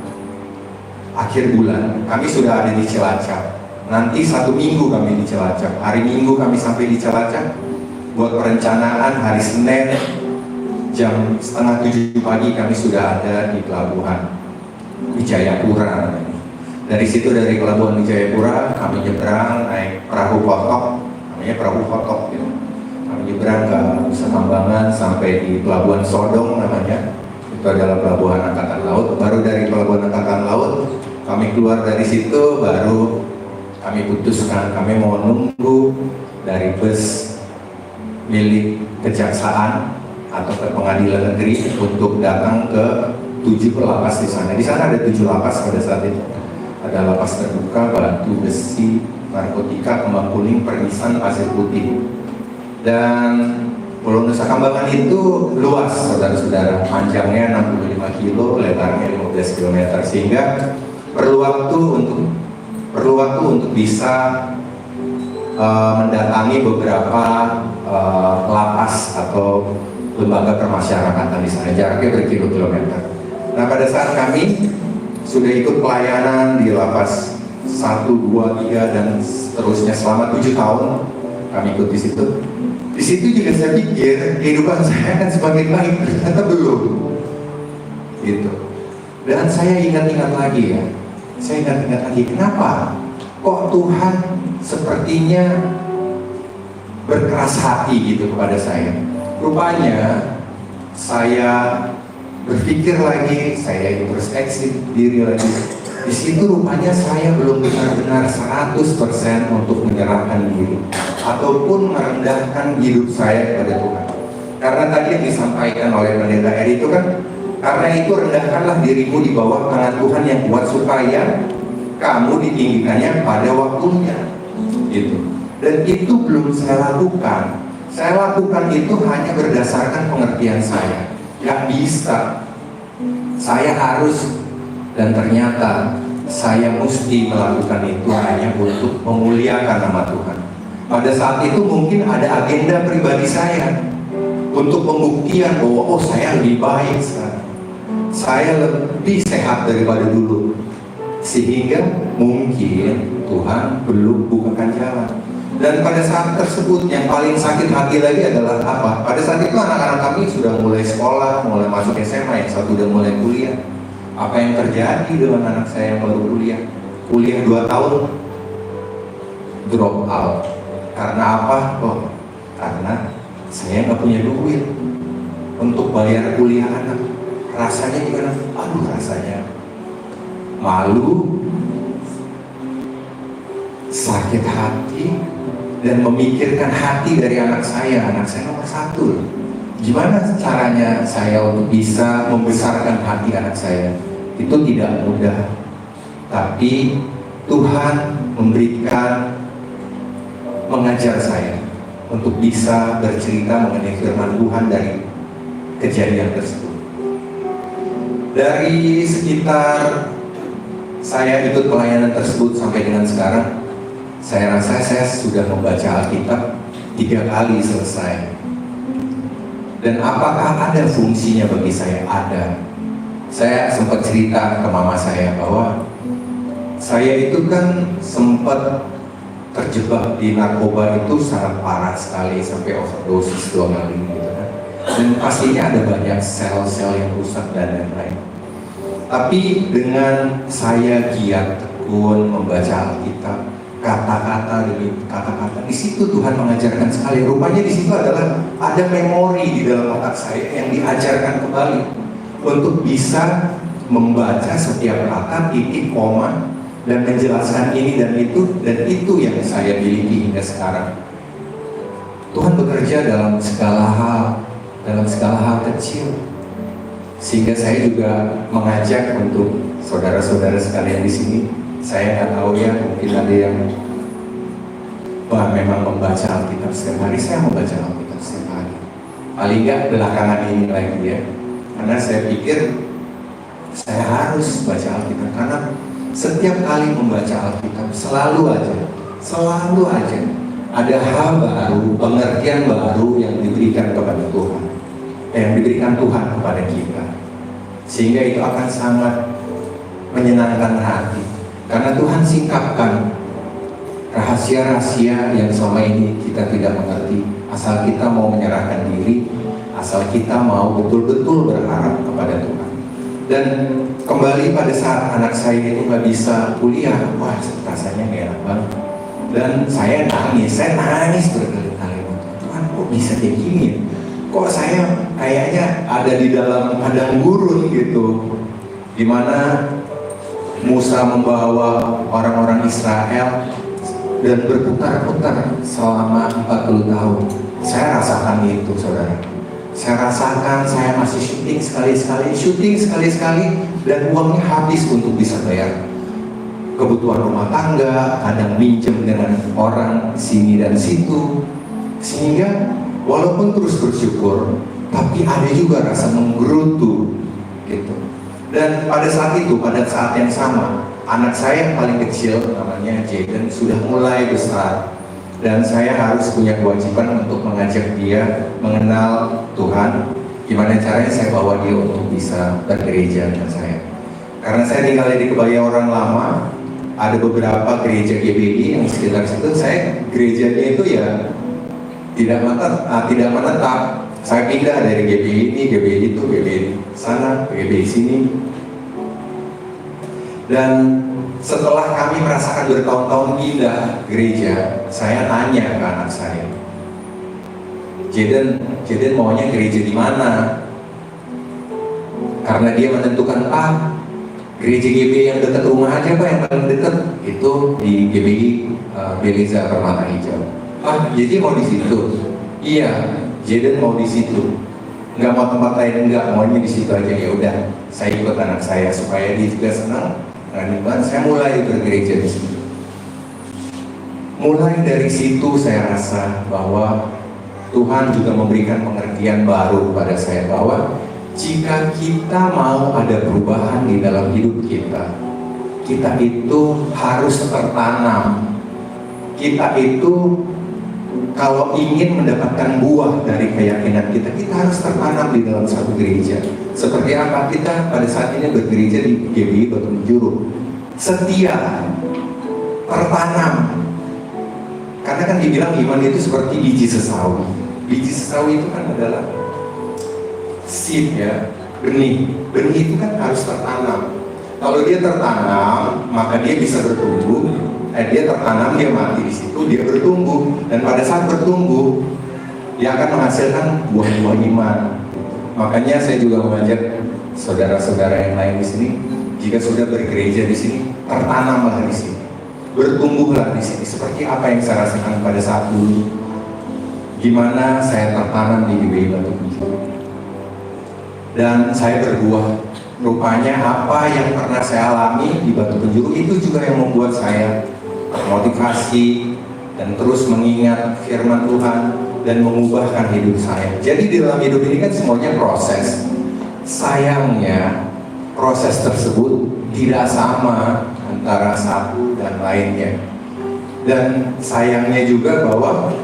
akhir bulan. Kami sudah ada di Cilacap. Nanti 1 minggu kami di Cilacap. Hari Minggu kami sampai di Cilacap buat perencanaan. Hari Senin jam 6:30 pagi kami sudah ada di pelabuhan Wijayapura. Dari situ, dari pelabuhan Wijayapura kami nyebrang naik perahu potok, namanya perahu potok gitu. Kami nyebrang ke Nusa Kambangan sampai di pelabuhan Sodong namanya. Itu adalah pelabuhan angkatan laut. Baru dari pelabuhan angkatan laut kami keluar dari situ, baru kami putuskan kami mau nunggu dari bus milik kejaksaan atau ke pengadilan negeri untuk datang ke 7 lapas di sana. Di sana ada 7 lapas pada saat itu. Ada lapas terbuka, batu, besi, narkotika, kembang kuning, permisan, pasir putih. Dan Pulau Nusa Kambangan itu luas, saudara-saudara. Panjangnya 65 kilo, lebarnya 15 km. Sehingga perlu waktu untuk bisa mendatangi beberapa lapas atau lembaga permasyarakatan di sana. Jaraknya berkilo-kilometer. Nah, pada saat kami sudah ikut pelayanan di lapas 1, 2, 3 dan seterusnya selama 7 tahun kami ikut di situ. Di situ juga saya pikir kehidupan saya akan semakin baik, ternyata belum. Gitu. Dan saya ingat-ingat lagi ya. Saya ingat-ingat lagi, kenapa kok Tuhan sepertinya berkeras hati gitu kepada saya. Rupanya saya berpikir lagi, saya introspeksi diri lagi. Di situ rupanya saya belum benar-benar 100% untuk menyerahkan diri ataupun merendahkan hidup saya kepada Tuhan. Karena tadi yang disampaikan oleh Pendeta Eri itu kan, karena itu rendahkanlah dirimu di bawah tangan Tuhan yang kuat supaya kamu ditinggikannya pada waktunya. Gitu. Dan itu belum saya lakukan. Saya lakukan itu hanya berdasarkan pengertian saya. Gak bisa. Saya harus, dan ternyata saya mesti melakukan itu hanya untuk memuliakan nama Tuhan. Pada saat itu mungkin ada agenda pribadi saya untuk pembuktian bahwa saya lebih baik sekarang. Saya lebih sehat daripada dulu. Sehingga mungkin Tuhan belum bukakan jalan. Dan pada saat tersebut yang paling sakit hati lagi adalah apa? Pada saat itu anak-anak kami sudah mulai sekolah, mulai masuk SMA, yang satu udah mulai kuliah. Apa yang terjadi dengan anak saya yang baru kuliah? Kuliah 2 tahun, drop out. Karena apa? Oh, karena saya nggak punya duit untuk bayar kuliah anak. Rasanya gimana? Aduh, rasanya malu, sakit hati, dan memikirkan hati dari anak saya nomor 1. Gimana caranya saya untuk bisa membesarkan hati anak saya? Itu tidak mudah. Tapi Tuhan mengajar saya untuk bisa bercerita mengenai firman Tuhan dari kejadian tersebut. Dari sekitar saya ikut pelayanan tersebut sampai dengan sekarang, saya rasa saya sudah membaca Alkitab 3 kali selesai. Dan apakah ada fungsinya bagi saya? Ada. Saya sempat cerita ke mama saya bahwa saya itu kan sempat terjebak di narkoba itu sangat parah sekali, sampai overdosis 2 kali gitu kan. Dan pastinya ada banyak sel-sel yang rusak dan lain-lain. Tapi dengan saya giat tekun membaca Alkitab, kata-kata demi kata-kata, di situ Tuhan mengajarkan sekali. Rupanya di situ adalah ada memori di dalam otak saya yang diajarkan kembali untuk bisa membaca setiap kata, titik, koma, dan menjelaskan ini dan itu yang saya miliki hingga sekarang. Tuhan bekerja dalam segala hal kecil. Sehingga saya juga mengajak untuk saudara-saudara sekalian di sini. Saya nggak tahu ya, mungkin ada yang memang membaca Alkitab setiap hari. Saya membaca Alkitab setiap hari. Paling nggak belakangan ini lagi ya. Karena saya pikir saya harus baca Alkitab, karena setiap kali membaca Alkitab selalu aja ada hal baru, pengertian baru yang diberikan kepada Tuhan, yang diberikan Tuhan kepada kita, sehingga itu akan sangat menyenangkan hati, karena Tuhan singkapkan rahasia-rahasia yang selama ini kita tidak mengerti, asal kita mau menyerahkan diri, asal kita mau betul-betul berharap kepada Tuhan. Dan kembali pada saat anak saya itu nggak bisa kuliah, wah rasanya nggak enak banget. Dan saya nangis berkali-kali. Tuhan, kok bisa kayak gini? Kok saya kayaknya ada di dalam padang gurun gitu, dimana Musa membawa orang-orang Israel dan berputar-putar selama 40 tahun. Saya rasakan itu, saudara. Saya rasakan saya masih syuting sekali-sekali, dan uangnya habis untuk bisa bayar kebutuhan rumah tangga, kadang minjem dengan orang sini dan situ, sehingga walaupun terus bersyukur, tapi ada juga rasa menggerutu gitu. Dan pada saat yang sama, anak saya yang paling kecil namanya Jaden sudah mulai besar, dan saya harus punya kewajiban untuk mengajak dia mengenal Tuhan. Gimana caranya saya bawa dia untuk bisa bergereja dengan saya, karena saya tinggal di Kebaya Orang Lama. Ada beberapa gereja GBI yang sekitar situ. Saya gerejanya itu ya tidak menetap. Saya pindah dari GBI ini, GBI itu, GBI sana, GBI sini. Dan setelah kami merasakan bertahun-tahun pindah gereja, saya tanya ke anak saya, Jaden maunya gereja di mana? Karena dia menentukan, gereja GBI yang dekat rumah aja Pak, yang paling dekat itu di GBI Beliza Permata Hijau. Jadi mau di situ? Iya, Jaden mau di situ. Nggak mau tempat lain, nggak, maunya di situ aja. Ya udah, saya ikut anak saya supaya dia juga senang. Saya mulai bergereja di situ. Mulai dari situ saya rasa bahwa Tuhan juga memberikan pengertian baru kepada saya, bahwa jika kita mau ada perubahan di dalam hidup kita, kita itu harus tertanam. Kita itu kalau ingin mendapatkan buah dari keyakinan kita, kita harus tertanam di dalam satu gereja. Seperti apa? Kita pada saat ini bergereja di GBI Batu Juru. Setia, tertanam. Karena kan dibilang iman itu seperti biji sesawi. Biji sesawi itu kan adalah seed ya, benih. Benih itu kan harus tertanam. Kalau dia tertanam, maka dia bisa bertumbuh. Dia tertanam, dia mati di situ, dia bertumbuh. Dan pada saat bertumbuh, dia akan menghasilkan buah-buah iman. Makanya saya juga mengajak saudara-saudara yang lain di sini, jika sudah bergereja di sini, tertanamlah di sini, bertumbuhlah di sini. Seperti apa yang saya rasakan pada saat dulu, gimana saya tertanam di GBI Batu Penjuru, dan saya berbuah. Rupanya apa yang pernah saya alami di Batu Penjuru itu juga yang membuat saya termotivasi dan terus mengingat firman Tuhan dan mengubahkan hidup saya. Jadi di dalam hidup ini kan semuanya proses. Sayangnya proses tersebut tidak sama antara satu dan lainnya. Dan sayangnya juga bahwa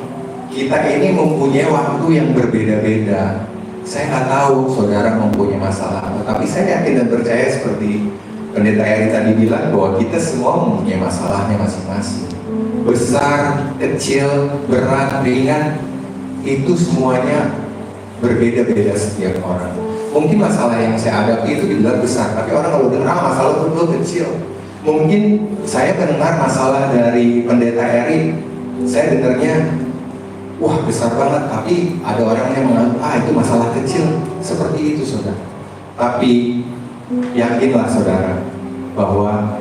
kita ini mempunyai waktu yang berbeda-beda. Saya nggak tahu saudara mempunyai masalah, tapi saya yakin dan percaya seperti Pendeta Eri tadi bilang bahwa kita semua mempunyai masalahnya masing-masing. Besar, kecil, berat, ringan, itu semuanya berbeda-beda setiap orang. Mungkin masalah yang saya hadapi itu dibilang besar, tapi orang kalau dengar masalah itu kecil. Mungkin saya mendengar masalah dari Pendeta Eri, saya dengarnya wah besar banget, tapi ada orang yang menganggap itu masalah kecil. Seperti itu saudara. Tapi yakinlah saudara bahwa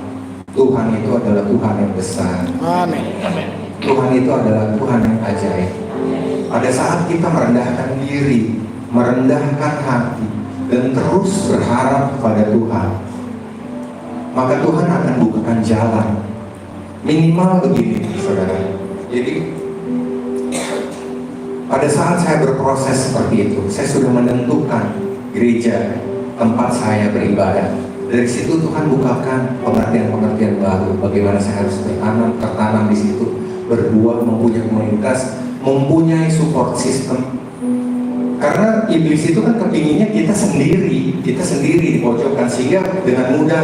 Tuhan itu adalah Tuhan yang besar. Amin. Tuhan itu adalah Tuhan yang ajaib. Pada saat kita merendahkan diri, merendahkan hati, dan terus berharap kepada Tuhan, maka Tuhan akan bukakan jalan. Minimal begini saudara. Jadi pada saat saya berproses seperti itu, saya sudah menentukan gereja tempat saya beribadah. Dari situ Tuhan bukakan pengertian-pengertian baru, bagaimana saya harus tertanam di situ, berbuah, mempunyai komunitas, mempunyai support system. Karena iblis itu kan kepinginnya kita sendiri dipojokkan, sehingga dengan mudah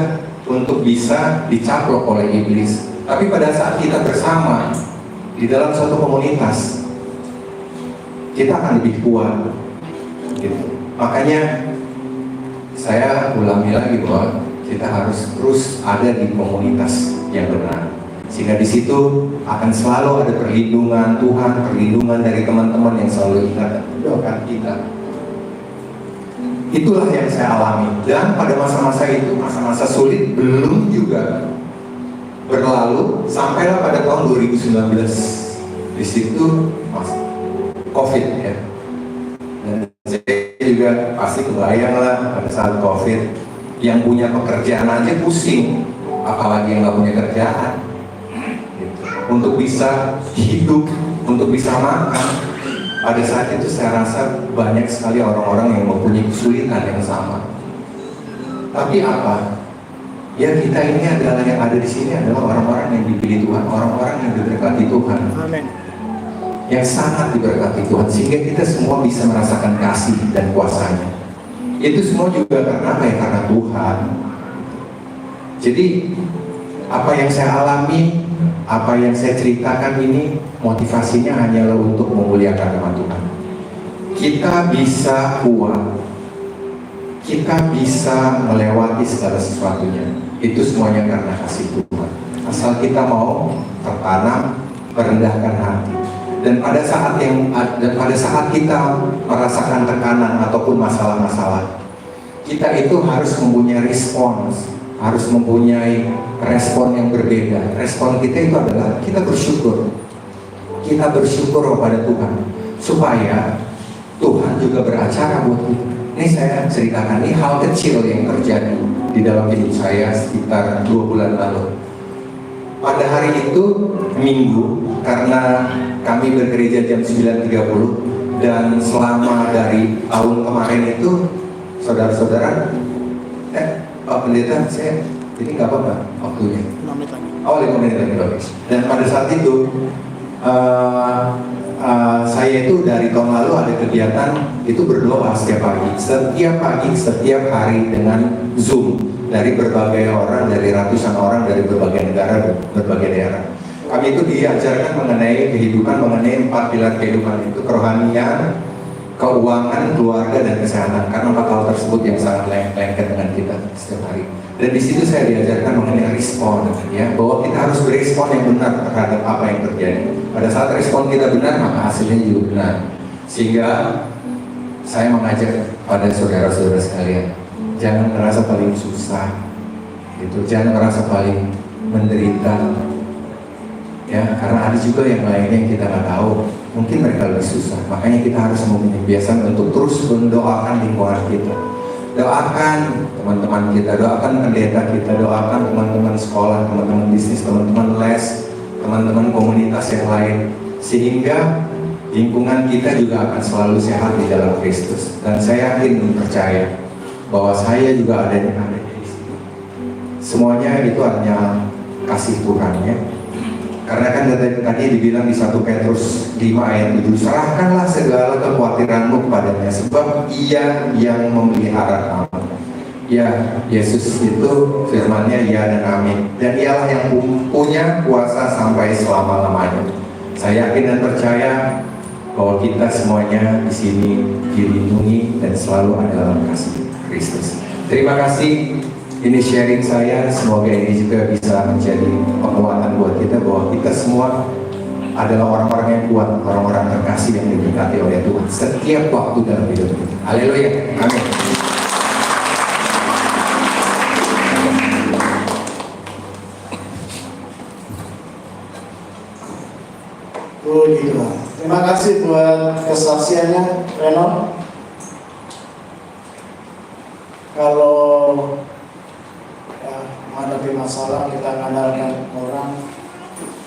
untuk bisa dicaplok oleh iblis. Tapi pada saat kita bersama di dalam suatu komunitas, kita akan lebih kuat gitu. Makanya saya ulangi lagi bahwa kita harus terus ada di komunitas yang benar, sehingga di situ akan selalu ada perlindungan Tuhan, perlindungan dari teman-teman yang selalu ingat dan mendoakan kita. Itulah yang saya alami. Dan pada masa-masa itu, masa-masa sulit belum juga berlalu, sampailah pada tahun 2019. Di situ COVID ya. Dan saya juga pasti kebayang lah pada saat COVID, yang punya pekerjaan aja pusing, apalagi yang nggak punya kerjaan. Gitu. Untuk bisa hidup, untuk bisa makan. Pada saat itu saya rasa banyak sekali orang-orang yang mempunyai kesulitan yang sama. Tapi apa? Ya kita ini adalah yang ada di sini adalah orang-orang yang dipilih Tuhan, orang-orang yang diberkati Tuhan. Amin. Yang sangat diberkati Tuhan, sehingga kita semua bisa merasakan kasih dan kuasanya. Itu semua juga karena apa ya? Karena Tuhan. Jadi apa yang saya alami, apa yang saya ceritakan ini, motivasinya hanyalah untuk memuliakan nama Tuhan. Kita bisa kuat, kita bisa melewati segala sesuatunya. Itu semuanya karena kasih Tuhan. Asal kita mau tertanam, merendahkan hati. Dan pada saat kita merasakan tekanan ataupun masalah-masalah, kita itu harus mempunyai respons, harus mempunyai respon yang berbeda. Respon kita itu adalah kita bersyukur. Kita bersyukur kepada Tuhan supaya Tuhan juga beracara buat kita. Ini saya ceritakan, ini hal kecil yang terjadi di dalam hidup saya sekitar 2 bulan lalu. Pada hari itu Minggu, karena kami bergereja jam 9.30, dan selama dari tahun kemarin itu saudara-saudara, Pak Pendeta, saya jadi nggak apa-apa waktunya. 5 menit lagi. Oh, 5 menit lagi, oke. Dan pada saat itu saya itu dari tahun lalu ada kegiatan itu berdoa setiap pagi, setiap hari dengan Zoom dari berbagai orang, dari ratusan orang dari berbagai negara, berbagai daerah. kami itu diajarkan mengenai kehidupan, mengenai 4 pilar kehidupan itu: kerohanian, keuangan, keluarga, dan kesehatan. Karena 4 hal tersebut yang sangat lengket dengan kita setiap hari. Dan di situ saya diajarkan mengenai respon, ya, bahwa kita harus berespon yang benar terhadap apa yang terjadi. Pada saat respon kita benar, maka hasilnya juga benar. Sehingga saya mengajak pada saudara-saudara sekalian, jangan merasa paling susah, gitu. Jangan merasa paling menderita, ya, karena ada juga yang lainnya yang kita nggak tahu. Mungkin mereka lebih susah. Makanya kita harus mempunyai kebiasaan untuk terus mendoakan lingkungan kita. Doakan teman-teman kita, doakan pendeta kita, doakan teman-teman sekolah, teman-teman bisnis, teman-teman les, teman-teman komunitas yang lain, sehingga lingkungan kita juga akan selalu sehat di dalam Kristus. Dan saya yakin dan percaya bahwa saya juga ada di situ. Semuanya itu hanya kasih Tuhan, ya. Karena kan tadi dibilang di 1 Petrus 5 ayat 7, serahkanlah segala kekhawatiranmu kepadanya, sebab Ia yang memelihara kamu. Ya, Yesus itu firman-Nya ya dan amin. Dan Ialah yang punya kuasa sampai selama-lamanya. Saya yakin dan percaya bahwa kita semuanya di sini dilindungi dan selalu ada dalam kasih Kristus. Terima kasih. Ini sharing saya, semoga ini juga bisa menjadi penguatan buat kita bahwa kita semua adalah orang-orang yang kuat, orang-orang terkasih yang diberkati oleh Tuhan setiap waktu dalam hidup kita. Haleluya, amin. Gitu. Terima kasih buat kesaksiannya, Reno. Kalau menghadapi masalah kita mengandalkan orang,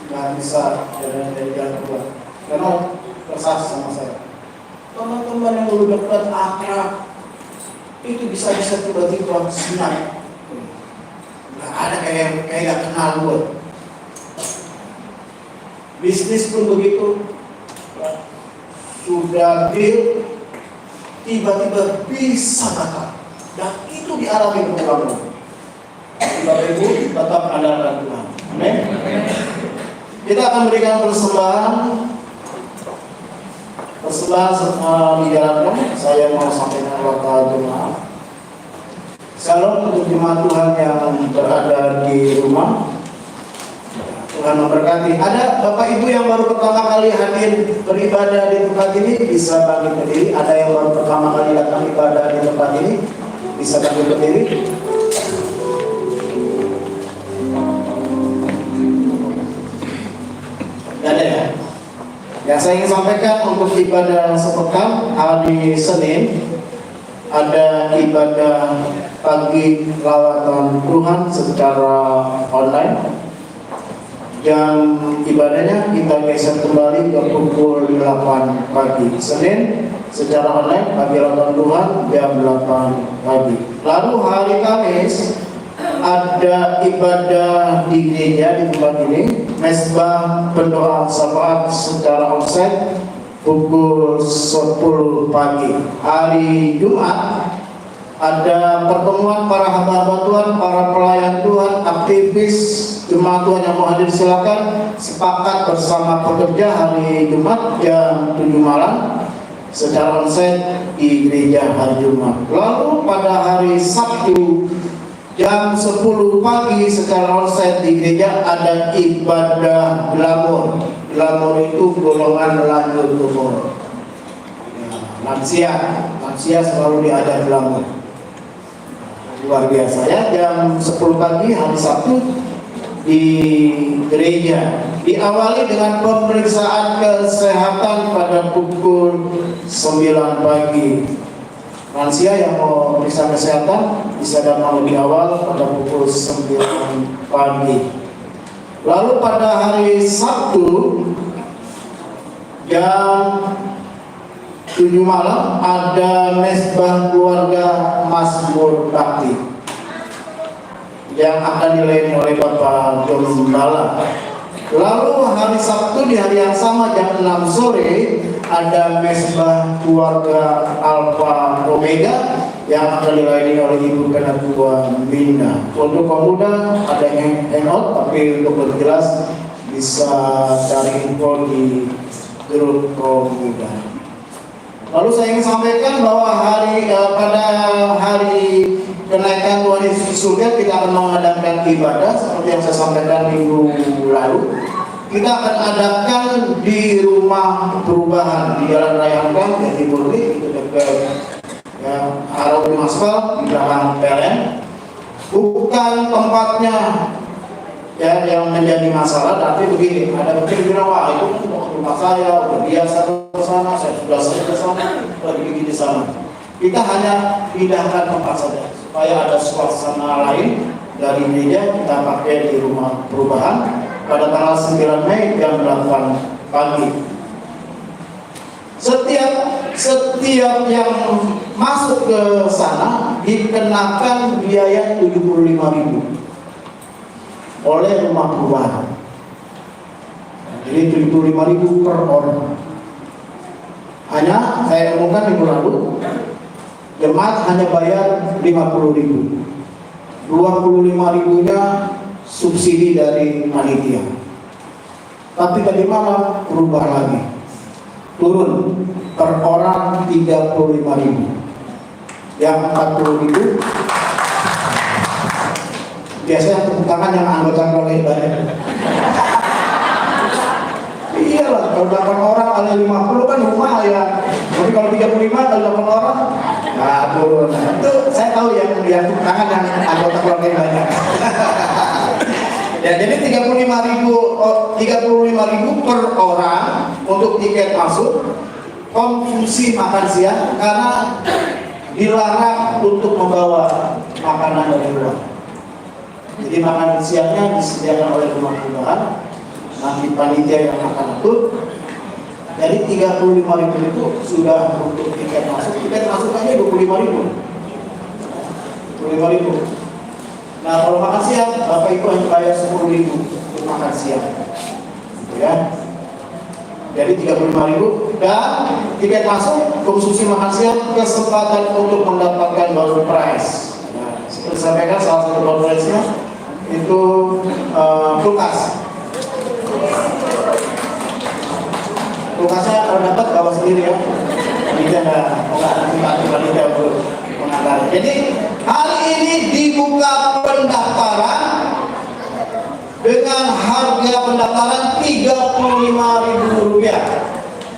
nggak bisa dari jalan keluar. Karena bersaksi sama saya, teman-teman yang dulu dekat akrab itu bisa tiba-tiba senang. Nggak ada kayak nggak kenal gue. Bisnis pun begitu, sudah deal, tiba-tiba bisa gagal, dan itu dialami berulang-ulang. Bapak Ibu tetap andalkan Tuhan. Amin. Kita akan berikan persembahan dijalankan. Saya mau sampaikan waktu jemaah. Salam untuk jemaat Tuhan yang berada di rumah. Tuhan memberkati. Ada Bapak Ibu yang baru pertama kali hadir beribadah di tempat ini, bisa bangkit berdiri. Ada yang baru pertama kali datang ibadah di tempat ini, bisa bangkit berdiri. Ada ya? Yang saya ingin sampaikan untuk ibadah sepekan hari Senin, ada ibadah pagi lawatan Tuhan secara online. Jam ibadahnya kita geser kembali ke pukul 8 pagi. Senin secara online pagi lawatan Tuhan jam 8 pagi. Lalu hari Kamis ada ibadah di gereja di tempat ini, mesbah pendoa syafaat secara onsite pukul 10 pagi. Hari Jumat ada pertemuan para hamba-hamba Tuhan, para pelayan Tuhan, aktivis jemaat Tuhan yang mau hadir silakan sepakat bersama pekerja hari Jumat jam 7 malam secara onsite di gereja hari Jumat. Lalu pada hari Sabtu jam 10 pagi secara onsite di gereja ada ibadah glamor. Glamor itu golongan lanjut umur. Lansia selalu diada glamor. Luar biasa ya, jam 10 pagi hari Sabtu di gereja. Diawali dengan pemeriksaan kesehatan pada pukul 9 pagi. Lansia yang mau periksa kesehatan bisa datang lebih awal pada pukul 9 pagi. Lalu pada hari Sabtu jam 7 malam ada mesbah keluarga Mazmur Bakti yang akan dilayani oleh Bapak Gembala. Lalu hari Sabtu di hari yang sama jam 6 sore ada mesbah keluarga Alpha Omega yang akan dilayani oleh Ibu Ketua Minda. Untuk pemuda ada hangout, tapi untuk lebih jelas bisa cari info di grup Pemuda. Lalu saya ingin sampaikan bahwa pada hari kenaikan Tuhan Yesus di surga kita akan mengadakan ibadah seperti yang saya sampaikan minggu lalu. Kita akan adakan di rumah perubahan di Jalan Raya Hanggang di Murni, itu dekat Harum Aspal di belakang PLN. Bukan tempatnya ya yang menjadi masalah, tapi begini, ada mungkin bilang, wah itu kan rumah saya, udah biasa ke sana, saya sudah sering ke sana, udah bikin di sana. Kita hanya pindahkan tempat saja, supaya ada suasana lain dari gereja kita pakai di rumah perubahan pada tanggal 9 Mei jam 8 pagi. Setiap yang masuk ke sana dikenakan biaya 75.000 oleh rumah perubahan. Jadi 75.000 per orang. Hanya saya umumkan minggu lalu, jemaat hanya bayar 50.000. 25.000-nya subsidi dari panitia. Tapi tadi malam berubah lagi, turun per orang 35.000. Yang 40.000 biasanya tepuk tangan yang anggota keluarga banyak. Iyalah, kalau 8 orang kali 50 kan lumayan. Tapi kalau 35 kali 8 orang, nah turun. Itu saya tahu yang tepuk tangan yang anggota keluarga banyak. Ya, jadi 35.000 per orang untuk tiket masuk, konsumsi makan siang karena dilarang untuk membawa makanan dari luar. Jadi makan siangnya disediakan oleh rumah perubahan, nanti panitia yang akan atur. Jadi 35.000 itu sudah untuk tiket masuk. Tiket masuk aja 25.000. 25.000. Nah kalau makan siang, Bapak Ibu hanya bayar 10.000 untuk makan siang, gitu ya. Jadi 35.000 dan tiket masuk konsumsi makan siang, kesempatan untuk mendapatkan door prize. Nah, seperti saya sampaikan salah satu door prize-nya itu kulkas. Kulkasnya kalau dapat bawa sendiri ya. Ini ada panitia untuk mengantar. Jadi hari ini dibuka pendaftaran dengan harga pendaftaran Rp35.000.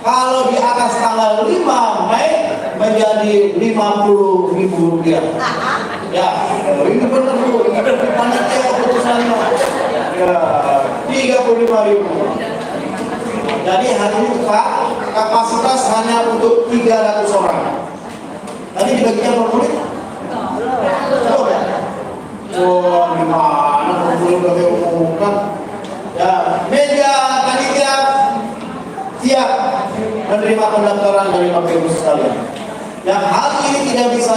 Kalau di atas tanggal 5 Mei menjadi Rp50.000. Ya, ini benar Bu, ini panitia keputusannya. Ya, Rp35.000. Jadi hari ini Pak, kapasitas hanya untuk 300 orang. Tadi dibagikan formulir? Belum ya? Oh, gimana formulir udah diumumkan? Ya, meja panitia siap menerima pendaftaran dari Bapak Ibu sekalian. Yang hari ini tidak bisa